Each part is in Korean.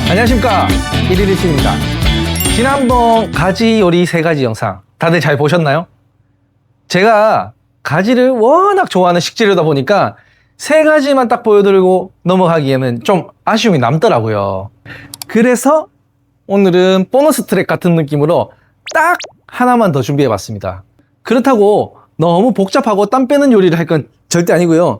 안녕하십니까, 111씨입니다. 지난번 가지 요리 3가지 영상 다들 잘 보셨나요? 제가 가지를 워낙 좋아하는 식재료다 보니까 3가지만 딱 보여드리고 넘어가기에는 좀 아쉬움이 남더라고요. 그래서 오늘은 보너스 트랙 같은 느낌으로 딱 하나만 더 준비해봤습니다. 그렇다고 너무 복잡하고 땀 빼는 요리를 할 건 절대 아니고요.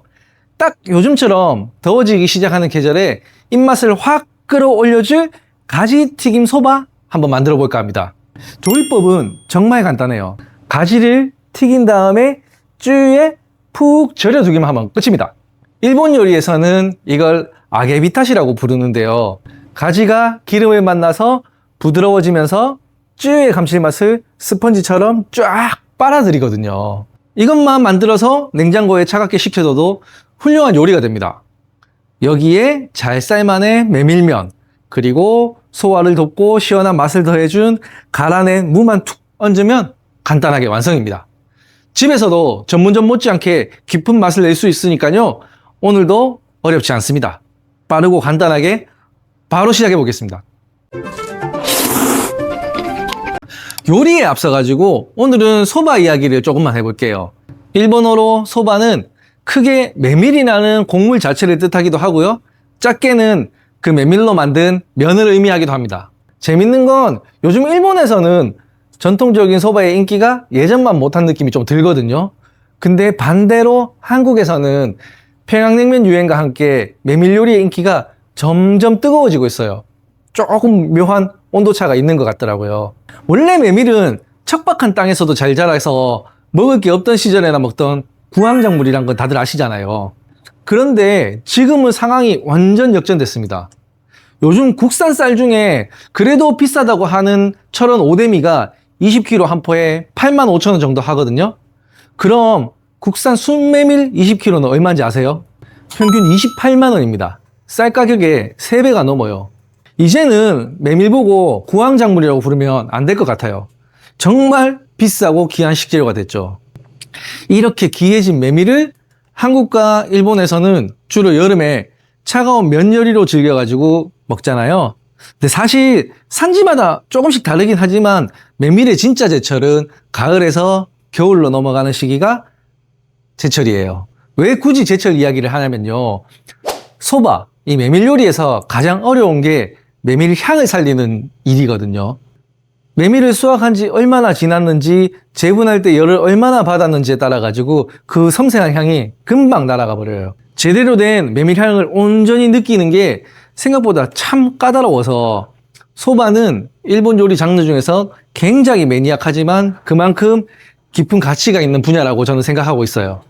딱 요즘처럼 더워지기 시작하는 계절에 입맛을 확 끌어올려줄 가지 튀김 소바 한번 만들어 볼까 합니다. 조리법은 정말 간단해요. 가지를 튀긴 다음에 쯔유에 푹 절여두기만 하면 끝입니다. 일본 요리에서는 이걸 아게비타시라고 부르는데요. 가지가 기름을 만나서 부드러워지면서 쯔유의 감칠맛을 스펀지처럼 쫙 빨아들이거든요. 이것만 만들어서 냉장고에 차갑게 식혀둬도 훌륭한 요리가 됩니다. 여기에 잘 삶아낸 메밀면, 그리고 소화를 돕고 시원한 맛을 더해준 갈아낸 무만 툭 얹으면 간단하게 완성입니다. 집에서도 전문점 못지않게 깊은 맛을 낼 수 있으니까요. 오늘도 어렵지 않습니다. 빠르고 간단하게 바로 시작해 보겠습니다. 요리에 앞서가지고 오늘은 소바 이야기를 조금만 해볼게요. 일본어로 소바는 크게 메밀이라는 곡물 자체를 뜻하기도 하고요. 작게는 그 메밀로 만든 면을 의미하기도 합니다. 재밌는 건 요즘 일본에서는 전통적인 소바의 인기가 예전만 못한 느낌이 좀 들거든요. 근데 반대로 한국에서는 평양냉면 유행과 함께 메밀 요리의 인기가 점점 뜨거워지고 있어요. 조금 묘한 온도차가 있는 것 같더라고요. 원래 메밀은 척박한 땅에서도 잘 자라서 먹을 게 없던 시절에나 먹던 구황작물이란 건 다들 아시잖아요. 그런데 지금은 상황이 완전 역전됐습니다. 요즘 국산 쌀 중에 그래도 비싸다고 하는 철원 오대미가 20kg 한 포에 85,000원 정도 하거든요. 그럼 국산 순메밀 20kg는 얼마인지 아세요? 평균 28만 원입니다. 쌀 가격의 3배가 넘어요. 이제는 메밀 보고 구황작물이라고 부르면 안 될 것 같아요. 정말 비싸고 귀한 식재료가 됐죠. 이렇게 귀해진 메밀을 한국과 일본에서는 주로 여름에 차가운 면 요리로 즐겨가지고 먹잖아요. 근데 사실 산지마다 조금씩 다르긴 하지만 메밀의 진짜 제철은 가을에서 겨울로 넘어가는 시기가 제철이에요. 왜 굳이 제철 이야기를 하냐면요. 소바, 이 메밀 요리에서 가장 어려운 게 메밀 향을 살리는 일이거든요. 메밀을 수확한 지 얼마나 지났는지, 재분할 때 열을 얼마나 받았는지에 따라 가지고 그 섬세한 향이 금방 날아가 버려요. 제대로 된 메밀 향을 온전히 느끼는 게 생각보다 참 까다로워서 소바는 일본 요리 장르 중에서 굉장히 매니악하지만 그만큼 깊은 가치가 있는 분야라고 저는 생각하고 있어요.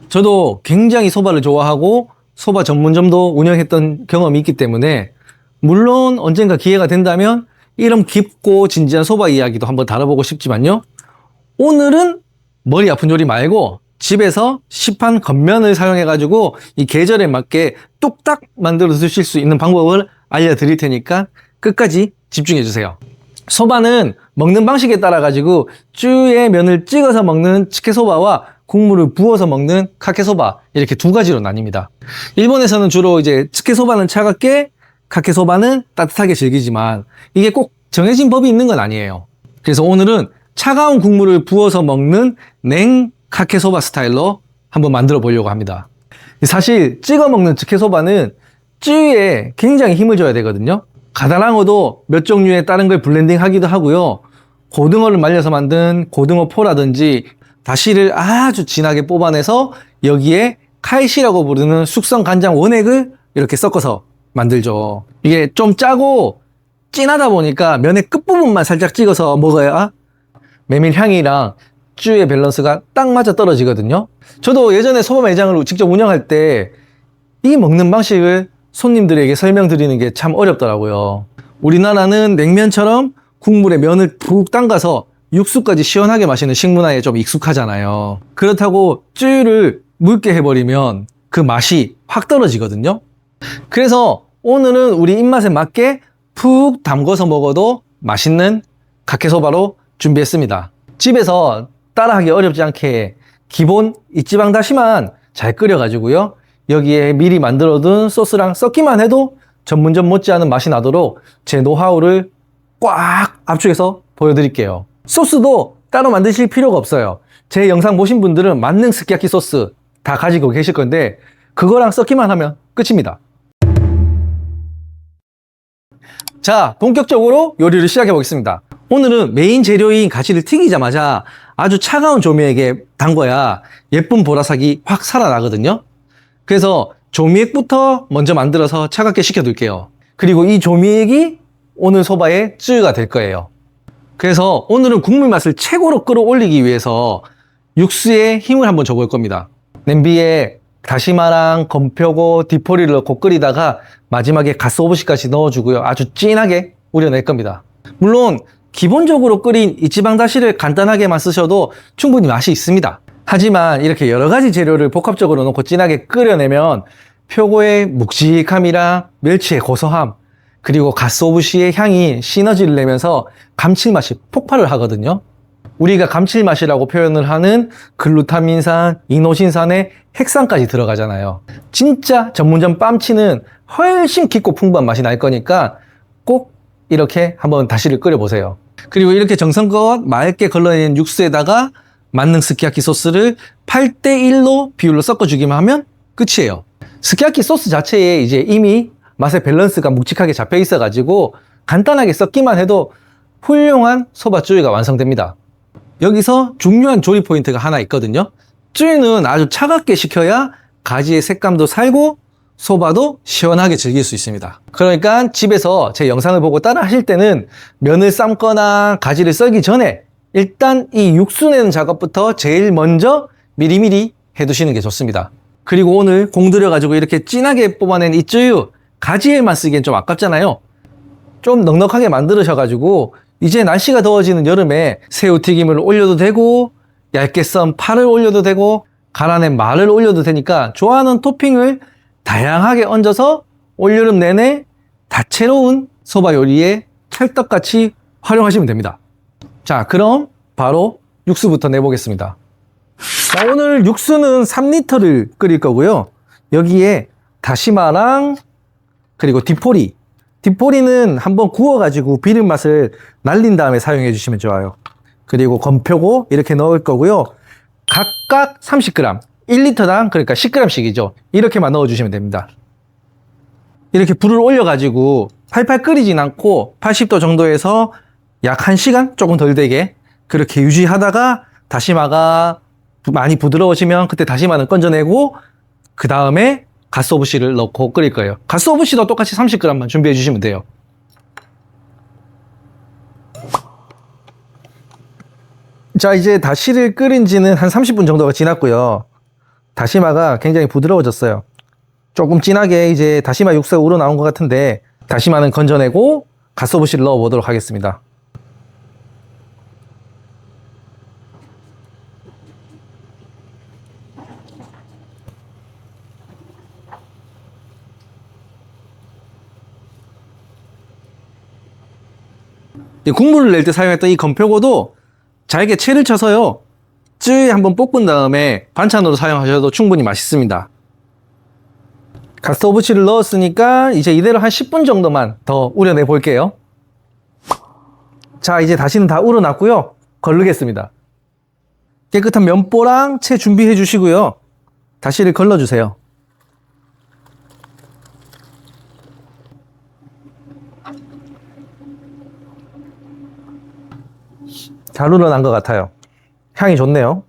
저도 굉장히 소바를 좋아하고 소바 전문점도 운영했던 경험이 있기 때문에 물론 언젠가 기회가 된다면 이런 깊고 진지한 소바 이야기도 한번 다뤄보고 싶지만요. 오늘은 머리 아픈 요리 말고 집에서 시판 겉면을 사용해가지고 이 계절에 맞게 뚝딱 만들어 드실 수 있는 방법을 알려드릴 테니까 끝까지 집중해주세요. 소바는 먹는 방식에 따라 가지고 쯔유에 면을 찍어서 먹는 치케소바와 국물을 부어서 먹는 카케소바, 이렇게 2가지로 나뉩니다. 일본에서는 주로 이제 치케소바는 차갑게, 카케소바는 따뜻하게 즐기지만 이게 꼭 정해진 법이 있는 건 아니에요. 그래서 오늘은 차가운 국물을 부어서 먹는 냉 카케소바 스타일로 한번 만들어 보려고 합니다. 사실 찍어 먹는 치케소바는 쯔유에 굉장히 힘을 줘야 되거든요. 가다랑어도 몇 종류의 다른 걸 블렌딩 하기도 하고요. 고등어를 말려서 만든 고등어 포라든지 다시를 아주 진하게 뽑아내서 여기에 카이시라고 부르는 숙성 간장 원액을 이렇게 섞어서 만들죠. 이게 좀 짜고 진하다 보니까 면의 끝부분만 살짝 찍어서 먹어야 메밀 향이랑 쯔유의 밸런스가 딱 맞아 떨어지거든요. 저도 예전에 소바 매장을 직접 운영할 때 이 먹는 방식을 손님들에게 설명드리는 게 참 어렵더라고요. 우리나라는 냉면처럼 국물에 면을 푹 담가서 육수까지 시원하게 마시는 식문화에 좀 익숙하잖아요. 그렇다고 쯔유를 묽게 해버리면 그 맛이 확 떨어지거든요. 그래서 오늘은 우리 입맛에 맞게 푹 담궈서 먹어도 맛있는 각개소바로 준비했습니다. 집에서 따라하기 어렵지 않게 기본 이지방 다시만 잘 끓여가지고요. 여기에 미리 만들어둔 소스랑 섞기만 해도 전문점 못지않은 맛이 나도록 제 노하우를 꽉 압축해서 보여드릴게요. 소스도 따로 만드실 필요가 없어요. 제 영상 보신 분들은 만능 스키야키 소스 다 가지고 계실 건데 그거랑 섞기만 하면 끝입니다. 자, 본격적으로 요리를 시작해 보겠습니다. 오늘은 메인 재료인 가지를 튀기자마자 아주 차가운 조미액에 담궈야 예쁜 보라색이 확 살아나거든요. 그래서 조미액부터 먼저 만들어서 차갑게 식혀둘게요. 그리고 이 조미액이 오늘 소바의 쯔유가 될 거예요. 그래서 오늘은 국물 맛을 최고로 끌어올리기 위해서 육수에 힘을 한번 줘볼 겁니다. 냄비에 다시마랑 건표고 디포리를 넣고 끓이다가 마지막에 가스오부시까지 넣어주고요. 아주 진하게 우려낼 겁니다. 물론 기본적으로 끓인 이지방 다시를 간단하게만 쓰셔도 충분히 맛이 있습니다. 하지만 이렇게 여러 가지 재료를 복합적으로 넣고 진하게 끓여내면 표고의 묵직함이랑 멸치의 고소함 그리고 가스오부시의 향이 시너지를 내면서 감칠맛이 폭발을 하거든요. 우리가 감칠맛이라고 표현을 하는 글루타민산, 이노신산의 핵산까지 들어가잖아요. 진짜 전문점 뺨치는 훨씬 깊고 풍부한 맛이 날 거니까 꼭 이렇게 한번 다시를 끓여보세요. 그리고 이렇게 정성껏 맑게 걸러낸 육수에다가 만능 스키야키 소스를 8:1로 비율로 섞어주기만 하면 끝이에요. 스키야키 소스 자체에 이제 이미 맛의 밸런스가 묵직하게 잡혀 있어가지고 간단하게 섞기만 해도 훌륭한 소바쯔유가 완성됩니다. 여기서 중요한 조리 포인트가 하나 있거든요. 쯔유는 아주 차갑게 식혀야 가지의 색감도 살고 소바도 시원하게 즐길 수 있습니다. 그러니까 집에서 제 영상을 보고 따라 하실 때는 면을 삶거나 가지를 썰기 전에 일단 이 육수 내는 작업부터 제일 먼저 미리미리 해두시는 게 좋습니다. 그리고 오늘 공들여 가지고 이렇게 진하게 뽑아낸 이 쯔유 가지에만 쓰기엔 좀 아깝잖아요. 좀 넉넉하게 만들으셔가지고 이제 날씨가 더워지는 여름에 새우튀김을 올려도 되고 얇게 썬 파를 올려도 되고 갈아낸 마를 올려도 되니까 좋아하는 토핑을 다양하게 얹어서 올여름 내내 다채로운 소바 요리에 찰떡같이 활용하시면 됩니다. 자, 그럼 바로 육수부터 내보겠습니다. 자, 오늘 육수는 3리터를 끓일 거고요. 여기에 다시마랑 그리고 디포리는 한번 구워가지고 비린 맛을 날린 다음에 사용해 주시면 좋아요. 그리고 건표고 이렇게 넣을 거고요. 각각 30g, 1리터당 그러니까 10g씩이죠. 이렇게만 넣어주시면 됩니다. 이렇게 불을 올려가지고 팔팔 끓이진 않고 80도 정도에서 약 1시간 조금 덜 되게 그렇게 유지하다가 다시마가 많이 부드러워지면 그때 다시마는 건져내고 그 다음에 가스오부시를 넣고 끓일 거예요. 가스오부시도 똑같이 30g만 준비해 주시면 돼요. 자, 이제 다시를 끓인 지는 한 30분 정도가 지났고요. 다시마가 굉장히 부드러워졌어요. 조금 진하게 이제 다시마 육수가 우러나온 것 같은데 다시마는 건져내고 가스오부시를 넣어 보도록 하겠습니다. 국물을 낼 때 사용했던 이 건표고도 잘게 채를 쳐서요. 쯔유에 한번 볶은 다음에 반찬으로 사용하셔도 충분히 맛있습니다. 가스오부시를 넣었으니까 이제 이대로 한 10분 정도만 더 우려내 볼게요. 자, 이제 다시는 다 우러났고요. 걸르겠습니다. 깨끗한 면보랑 채 준비해 주시고요. 다시를 걸러 주세요. 잘 우러난 것 같아요. 향이 좋네요.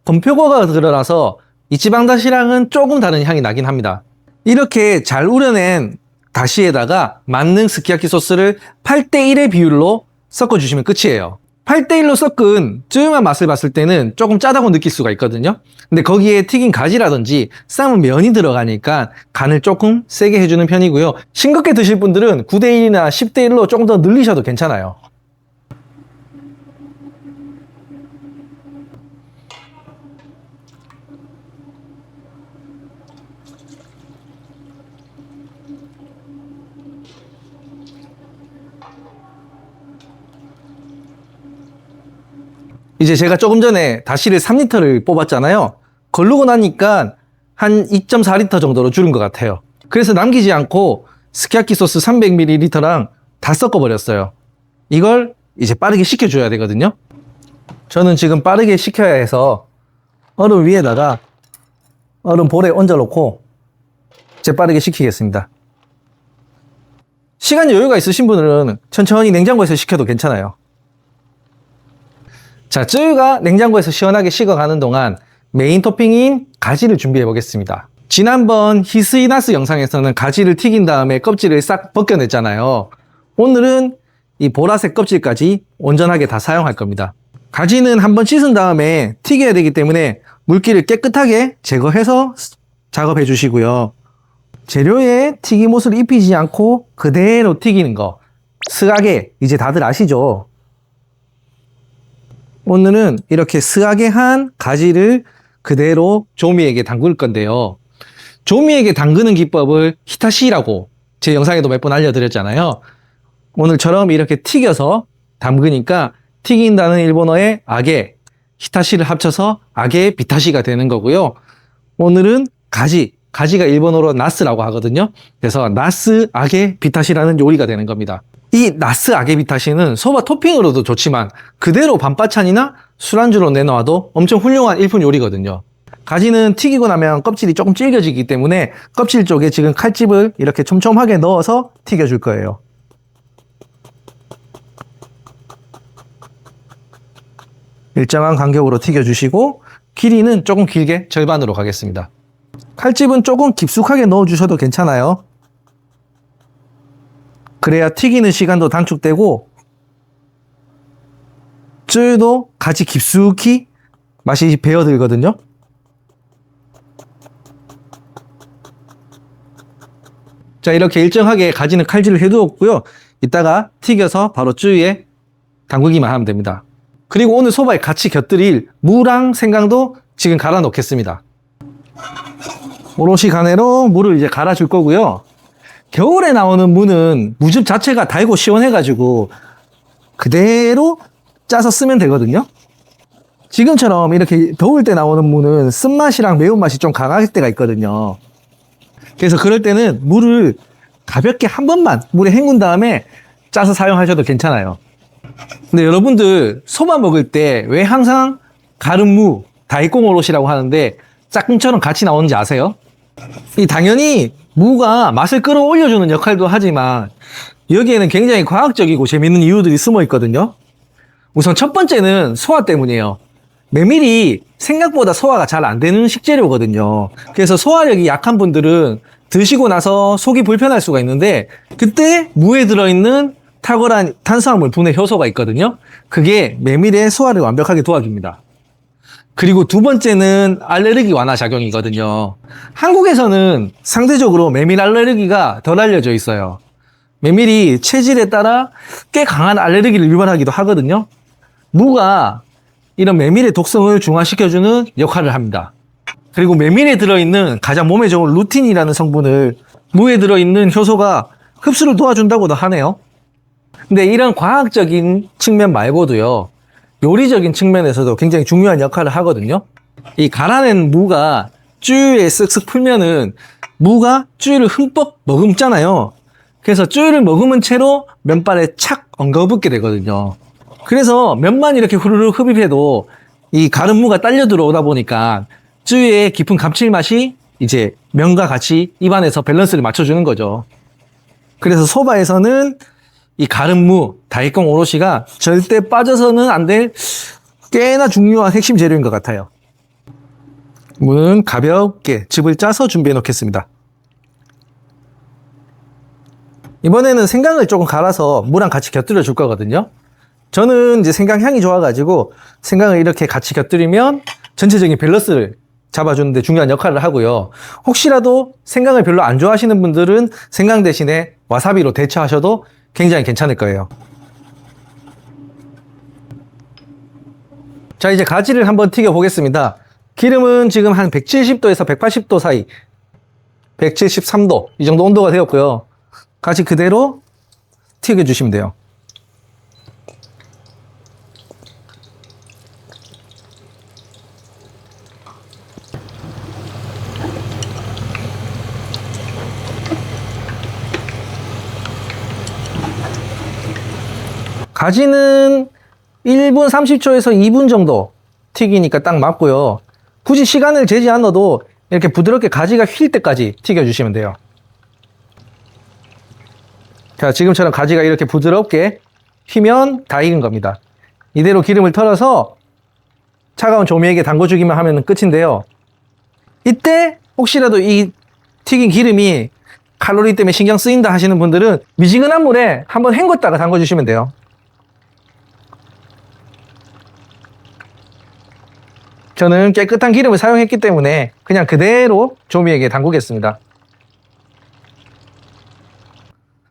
건표고가 드러나서 이지방 다시랑은 조금 다른 향이 나긴 합니다. 이렇게 잘 우려낸 다시에다가 만능 스키야키 소스를 8:1의 비율로 섞어주시면 끝이에요. 8:1로 섞은 쯔유만 맛을 봤을 때는 조금 짜다고 느낄 수가 있거든요. 근데 거기에 튀긴 가지라든지 삶은 면이 들어가니까 간을 조금 세게 해주는 편이고요. 싱겁게 드실 분들은 9:1이나 10:1로 조금 더 늘리셔도 괜찮아요. 이제 제가 조금 전에 다시를 3리터를 뽑았잖아요. 걸르고 나니까 한 2.4리터 정도로 줄은 것 같아요. 그래서 남기지 않고 스키야키 소스 300ml랑 다 섞어버렸어요. 이걸 이제 빠르게 식혀줘야 되거든요. 저는 지금 빠르게 식혀야 해서 얼음 위에다가 얼음 볼에 얹어놓고 재빠르게 식히겠습니다. 시간 여유가 있으신 분들은 천천히 냉장고에서 식혀도 괜찮아요. 자, 쯔유가 냉장고에서 시원하게 식어가는 동안 메인 토핑인 가지를 준비해 보겠습니다. 지난번 히스이나스 영상에서는 가지를 튀긴 다음에 껍질을 싹 벗겨냈잖아요. 오늘은 이 보라색 껍질까지 온전하게 다 사용할 겁니다. 가지는 한번 씻은 다음에 튀겨야 되기 때문에 물기를 깨끗하게 제거해서 작업해 주시고요. 재료에 튀김옷을 입히지 않고 그대로 튀기는 거, 스하게 이제 다들 아시죠? 오늘은 이렇게 스하게 한 가지를 그대로 조미액에 담글 건데요. 조미액에 담그는 기법을 히타시라고 제 영상에도 몇 번 알려드렸잖아요. 오늘처럼 이렇게 튀겨서 담그니까 튀긴다는 일본어의 아게, 히타시를 합쳐서 아게 비타시가 되는 거고요. 오늘은 가지가 일본어로 나스라고 하거든요. 그래서 나스 아게 비타시라는 요리가 되는 겁니다. 이 나스 아게 비타시는 소바 토핑으로도 좋지만 그대로 반바찬이나 술안주로 내놔도 엄청 훌륭한 일품 요리거든요. 가지는 튀기고 나면 껍질이 조금 질겨지기 때문에 껍질 쪽에 지금 칼집을 이렇게 촘촘하게 넣어서 튀겨줄 거예요. 일정한 간격으로 튀겨주시고 길이는 조금 길게 절반으로 가겠습니다. 칼집은 조금 깊숙하게 넣어주셔도 괜찮아요. 그래야 튀기는 시간도 단축되고 쯔유도 같이 깊숙이 맛이 배어들거든요. 자, 이렇게 일정하게 가지는 칼질을 해두었고요. 이따가 튀겨서 바로 쯔유에 담그기만 하면 됩니다. 그리고 오늘 소바에 같이 곁들일 무랑 생강도 지금 갈아 놓겠습니다. 오롯이 가내로 물을 이제 갈아줄 거고요. 겨울에 나오는 무는 무즙 자체가 달고 시원해가지고 그대로 짜서 쓰면 되거든요. 지금처럼 이렇게 더울 때 나오는 무는 쓴맛이랑 매운맛이 좀 강할 때가 있거든요. 그래서 그럴 때는 물을 가볍게 한 번만 물에 헹군 다음에 짜서 사용하셔도 괜찮아요. 근데 여러분들 소바 먹을 때 왜 항상 가른 무, 다이콘 오롯이라고 하는데 짝꿍처럼 같이 나오는지 아세요? 당연히 무가 맛을 끌어올려주는 역할도 하지만 여기에는 굉장히 과학적이고 재밌는 이유들이 숨어 있거든요. 우선 첫 번째는 소화 때문이에요. 메밀이 생각보다 소화가 잘 안 되는 식재료거든요. 그래서 소화력이 약한 분들은 드시고 나서 속이 불편할 수가 있는데 그때 무에 들어있는 탁월한 탄수화물 분해 효소가 있거든요. 그게 메밀의 소화를 완벽하게 도와줍니다. 그리고 두 번째는 알레르기 완화 작용이거든요. 한국에서는 상대적으로 메밀 알레르기가 덜 알려져 있어요. 메밀이 체질에 따라 꽤 강한 알레르기를 유발하기도 하거든요. 무가 이런 메밀의 독성을 중화시켜주는 역할을 합니다. 그리고 메밀에 들어있는 가장 몸에 좋은 루틴이라는 성분을 무에 들어있는 효소가 흡수를 도와준다고도 하네요. 근데 이런 과학적인 측면 말고도요, 요리적인 측면에서도 굉장히 중요한 역할을 하거든요. 이 갈아낸 무가 쯔유에 쓱쓱 풀면은 무가 쯔유를 흠뻑 머금잖아요. 그래서 쯔유를 머금은 채로 면발에 착 엉겨붙게 되거든요. 그래서 면만 이렇게 후루룩 흡입해도 이 가른 무가 딸려 들어오다 보니까 쯔유의 깊은 감칠맛이 이제 면과 같이 입안에서 밸런스를 맞춰주는 거죠. 그래서 소바에서는 이 가른 무, 다이콘 오롯이가 절대 빠져서는 안 될 꽤나 중요한 핵심 재료인 것 같아요. 무는 가볍게 즙을 짜서 준비해 놓겠습니다. 이번에는 생강을 조금 갈아서 무랑 같이 곁들여 줄 거거든요. 저는 이제 생강 향이 좋아가지고 생강을 이렇게 같이 곁들이면 전체적인 밸런스를 잡아주는데 중요한 역할을 하고요. 혹시라도 생강을 별로 안 좋아하시는 분들은 생강 대신에 와사비로 대처하셔도 굉장히 괜찮을 거예요. 자, 이제 가지를 한번 튀겨 보겠습니다. 기름은 지금 한 170도에서 180도 사이, 173도 이 정도 온도가 되었고요. 가지 그대로 튀겨 주시면 돼요. 가지는 1분 30초에서 2분 정도 튀기니까 딱 맞고요. 굳이 시간을 재지 않아도 이렇게 부드럽게 가지가 휠 때까지 튀겨주시면 돼요. 자, 지금처럼 가지가 이렇게 부드럽게 휘면 다 익은 겁니다. 이대로 기름을 털어서 차가운 조미에게 담궈주기만 하면 끝인데요. 이때 혹시라도 이 튀긴 기름이 칼로리 때문에 신경 쓰인다 하시는 분들은 미지근한 물에 한번 헹궜다가 담궈주시면 돼요. 저는 깨끗한 기름을 사용했기 때문에 그냥 그대로 조미에게 담그겠습니다.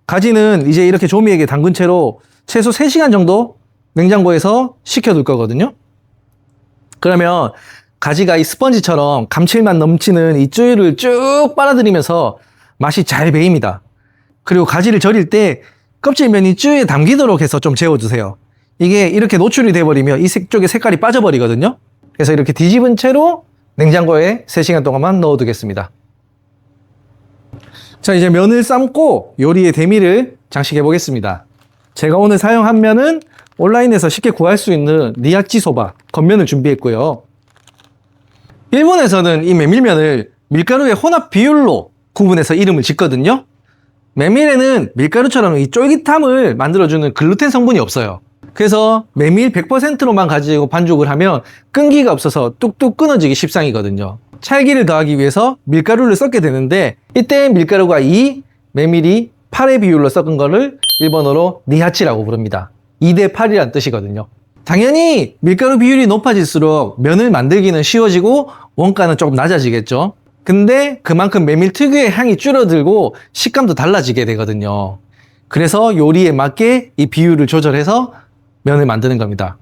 가지는 이제 이렇게 조미에게 담근 채로 최소 3시간 정도 냉장고에서 식혀둘 거거든요. 그러면 가지가 이 스펀지처럼 감칠맛 넘치는 이 쯔유를 쭉 빨아들이면서 맛이 잘 배입니다. 그리고 가지를 절일 때 껍질면이 쯔유에 담기도록 해서 좀 재워주세요. 이게 이렇게 노출이 돼버리면 이 쪽에 색깔이 빠져버리거든요. 그래서 이렇게 뒤집은 채로 냉장고에 3시간 동안만 넣어두겠습니다. 자, 이제 면을 삶고 요리의 대미를 장식해 보겠습니다. 제가 오늘 사용한 면은 온라인에서 쉽게 구할 수 있는 니아찌 소바 겉면을 준비했고요. 일본에서는 이 메밀면을 밀가루의 혼합 비율로 구분해서 이름을 짓거든요. 메밀에는 밀가루처럼 이 쫄깃함을 만들어주는 글루텐 성분이 없어요. 그래서 메밀 100%로만 가지고 반죽을 하면 끈기가 없어서 뚝뚝 끊어지기 십상이거든요. 찰기를 더하기 위해서 밀가루를 섞게 되는데 이때 밀가루가 2, 메밀이 8의 비율로 섞은 거를 일본어로 니하치라고 부릅니다. 2대 8이란 뜻이거든요. 당연히 밀가루 비율이 높아질수록 면을 만들기는 쉬워지고 원가는 조금 낮아지겠죠. 근데 그만큼 메밀 특유의 향이 줄어들고 식감도 달라지게 되거든요. 그래서 요리에 맞게 이 비율을 조절해서 면을 만드는 겁니다.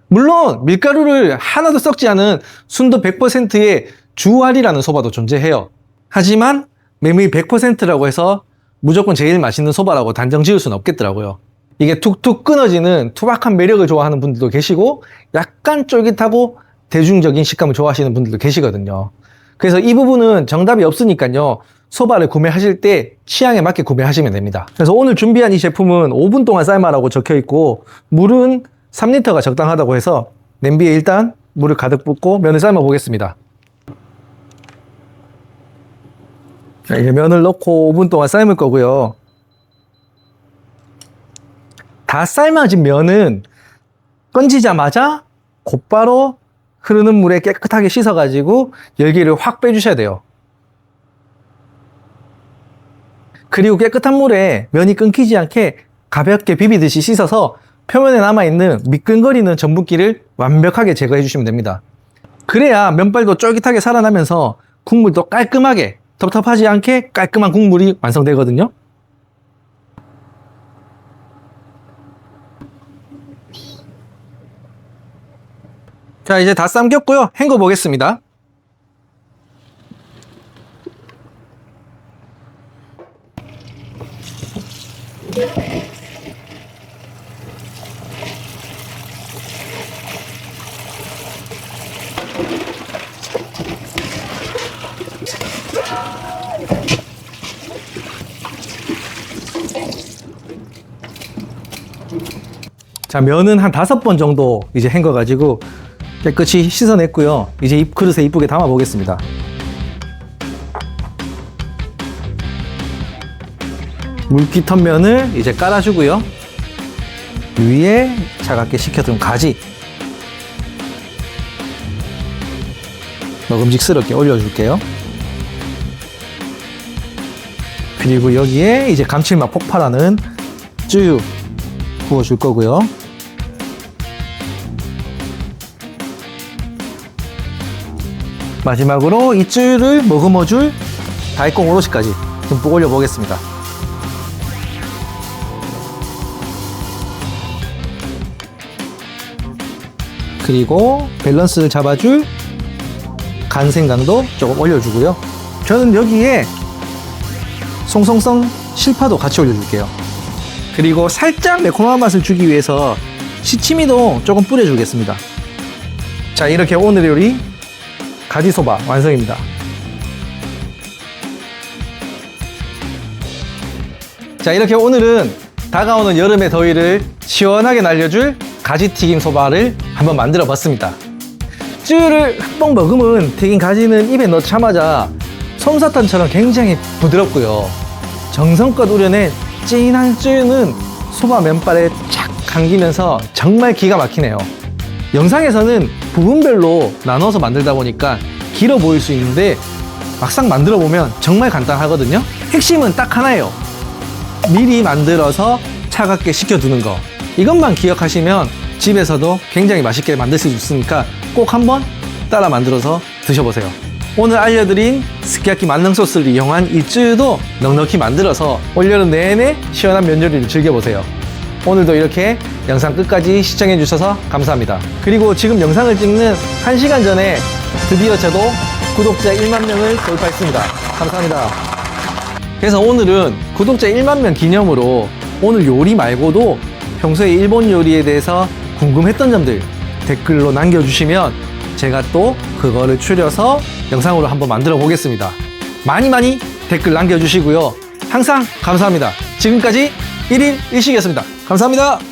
물론 밀가루를 하나도 섞지 않은 순도 100%의 주알이라는 소바도 존재해요. 하지만 메밀 100%라고 해서 무조건 제일 맛있는 소바라고 단정 지을 수는 없겠더라고요. 이게 툭툭 끊어지는 투박한 매력을 좋아하는 분들도 계시고 약간 쫄깃하고 대중적인 식감을 좋아하시는 분들도 계시거든요. 그래서 이 부분은 정답이 없으니까요. 소바를 구매하실 때 취향에 맞게 구매하시면 됩니다. 그래서 오늘 준비한 이 제품은 5분 동안 삶아라고 적혀 있고 물은 3리터가 적당하다고 해서 냄비에 일단 물을 가득 붓고 면을 삶아 보겠습니다. 자, 이제 면을 넣고 5분 동안 삶을 거고요. 다 삶아진 면은 건지자마자 곧바로 흐르는 물에 깨끗하게 씻어가지고 열기를 확 빼주셔야 돼요. 그리고 깨끗한 물에 면이 끊기지 않게 가볍게 비비듯이 씻어서 표면에 남아있는 미끈거리는 전분기를 완벽하게 제거해 주시면 됩니다. 그래야 면발도 쫄깃하게 살아나면서 국물도 깔끔하게 텁텁하지 않게 깔끔한 국물이 완성되거든요. 자, 이제 다 삶겼고요. 헹궈 보겠습니다. 자, 면은 한 5번 정도 이제 헹궈가지고 깨끗이 씻어냈고요. 이제 그릇에 이쁘게 담아 보겠습니다. 물기 턴 면을 이제 깔아주고요. 위에 차갑게 식혀둔 가지 먹음직스럽게 올려줄게요. 그리고 여기에 이제 감칠맛 폭발하는 쯔유 부어줄 거고요. 마지막으로 이 쯔유를 머금어줄 다이콘 오롯이까지 듬뿍 올려보겠습니다. 그리고 밸런스를 잡아줄 간생강도 조금 올려주고요. 저는 여기에 송송성 실파도 같이 올려줄게요. 그리고 살짝 매콤한 맛을 주기 위해서 시치미도 조금 뿌려주겠습니다. 자, 이렇게 오늘의 요리 가지소바 완성입니다. 자, 이렇게 오늘은 다가오는 여름의 더위를 시원하게 날려줄 가지튀김 소바를 한번 만들어 봤습니다. 쯔유를 흠뻑 머금은 튀긴 가지는 입에 넣자마자 솜사탕처럼 굉장히 부드럽고요. 정성껏 우려낸 진한 쯔유는 소바 면발에 착 감기면서 정말 기가 막히네요. 영상에서는 부분별로 나눠서 만들다 보니까 길어 보일 수 있는데 막상 만들어 보면 정말 간단하거든요. 핵심은 딱 하나예요. 미리 만들어서 차갑게 식혀두는 거. 이것만 기억하시면 집에서도 굉장히 맛있게 만들 수 있으니까 꼭 한번 따라 만들어서 드셔보세요. 오늘 알려드린 스키야키 만능 소스를 이용한 이 쯔유도 넉넉히 만들어서 올여름 내내 시원한 면요리를 즐겨보세요. 오늘도 이렇게 영상 끝까지 시청해주셔서 감사합니다. 그리고 지금 영상을 찍는 1시간 전에 드디어 저도 구독자 1만 명을 돌파했습니다. 감사합니다. 그래서 오늘은 구독자 1만 명 기념으로 오늘 요리 말고도 평소에 일본 요리에 대해서 궁금했던 점들 댓글로 남겨주시면 제가 또 그거를 추려서 영상으로 한번 만들어 보겠습니다. 많이 댓글 남겨주시고요. 항상 감사합니다. 지금까지 1일 1식이었습니다. 감사합니다.